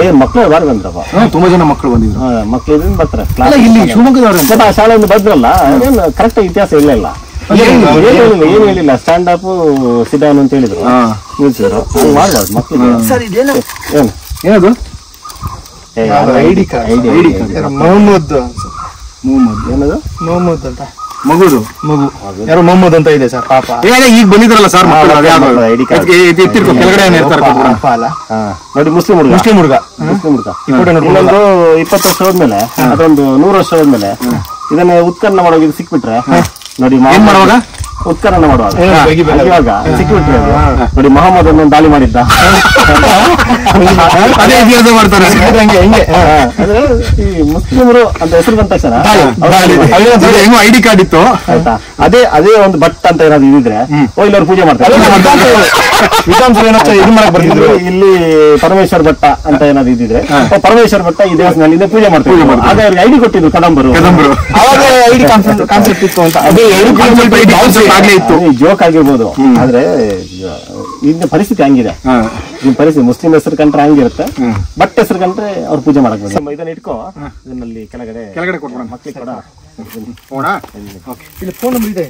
ಏನ್ ಮಕ್ಳು ಬಾರಿ ಬಂದ್ರಪ್ಪ, ತುಂಬಾ ಜನ ಮಕ್ಕಳು ಬಂದಿದ್ರು. ಮಕ್ಳು ಇದನ್ನ ಬರ್ತಾರೆ ಇಲ್ಲಿ ಶಿವಮೊಗ್ಗದವ್ರು. ಆ ಶಾಲೆಯಿಂದ ಬಂದ್ರಲ್ಲ, ಏನು ಕರೆಕ್ಟ್ ಇತಿಹಾಸ ಇಲ್ಲ, ಏನು ಹೇಳಿಲ್ಲ. ಸ್ಟ್ಯಾಂಡ್ ಅಪ್ ಸಿಡೌನ್ ಅಂತ ಹೇಳಿದ್ರು, ನಿಲ್ಸಿದ್ರು. ಮಾಡ್ಬಾರ್ದು ಮಕ್ಳಿಗೆ. ಏನು ಏನದು ಐಡಿ ಕಾರ್ಡ್ ಮೊಹಮ್ಮದ್ ಏನದು ಮೊಹಮ್ಮದ್ ಅಂತ ಮಗುದು ಮಗು ಯಾರೋ ಮೊಹಮ್ಮದ್ ಅಂತ ಇದೆ ಸರ್. ಪಾಪ ಈಗ ಬಂದಿದ್ರಲ್ಲ ಸರ್ ಐಡಿ ಕಾರ್ಡ್ ಎತ್ತಿರ್ಕೊ ಕೆಳಗಡೆ ಪಾಪ ಅಲ್ಲ ನೋಡಿ, ಮುಸ್ಲಿಂ ಹುಡುಗ ಇನ್ನೊಂದು 20 ವರ್ಷ ಹೋದ್ಮೇಲೆ, ಅದೊಂದು 100 ವರ್ಷ ಹೋದ್ಮೇಲೆ ಇದನ್ನ ಉತ್ಖನನ ಮಾಡುವಾಗ ಇದು ಸಿಕ್ಬಿಟ್ರೆ ನೋಡಿ, ಏನ್ ಮಾಡುವಾಗ ಉತ್ಖನನ ಮಾಡುವಾಗ ಇವಾಗ ಸಿಕ್ಬಿಟ್ರೆ ನೋಡಿ, ಮೊಹಮ್ಮದ್ ಒಂದೊಂದು ದಾಳಿ ಮಾಡಿದ್ದ. ಅದೇ ಇತಿಹಾಸ ಮಾಡ್ತಾರೆ. ಅಂದ್ರೆ ಈ ಮುಸ್ಲಿಮರು ಅಂತ ಹೆಸರು ಬಂದ ತಕ್ಷಣ ಐಡಿ ಕಾರ್ಡ್ ಇತ್ತು ಆಯ್ತಾ, ಅದೇ ಒಂದು ಭಟ್ ಅಂತ ಏನಾದ್ರು ಇದಿದ್ರೆ ಇಲ್ಲವ್ರು ಪೂಜೆ ಮಾಡ್ತಾರೆ. ಇದು ಮಾಡಕ್ ಬರ್ತಿದ್ರು. ಇಲ್ಲಿ ಪರಮೇಶ್ವರ್ ಭಟ್ಟ ಅಂತ ಏನಾದ್ರು ಇದ್ದಿದ್ರೆ ಪರಮೇಶ್ವರ್ ಭಟ್ಟ ಈ ದೇವಸ್ಥಾನದಲ್ಲಿ ಪೂಜೆ ಮಾಡ್ತಾರೆ. ಆಗ ಅವ್ರಿಗೆ ಐಡಿ ಕೊಟ್ಟಿದ್ರು ಕದಂಬರು. ಅವಾಗ ಐಡಿ ಕಾನ್ಸೆಪ್ಟ್ ಇತ್ತು ಅಂತ. ಅದೇ ಆಗ್ಲೇ ಇತ್ತು. ಜೋಕ್ ಆಗಿರ್ಬೋದು, ಆದ್ರೆ ಇನ್ನ ಪರಿಸ್ಥಿತಿ ಹಂಗಿದೆ. ನಿಮ್ ಪರಿಸ್ಥಿತಿ ಮುಸ್ಲಿಂ ಹೆಸರು ಕಂಡ್ರೆ ಹಂಗಿರುತ್ತೆ, ಬಟ್ ಹೆಸರು ಕಂಡ್ರೆ ಅವ್ರು ಪೂಜೆ ಮಾಡಕ್ ಬಂದ. ಇದನ್ನ ಇಟ್ಕೋ, ಇದನ್ನಲ್ಲಿ ಕೆಳಗಡೆ ಕೊಟ್ಬಿಡೋಣ ಮಕ್ಳಿಗೆ ಕೊಡ. ಇಲ್ಲಿ ಫೋನ್ ನಂಬರ್ ಇದೆ.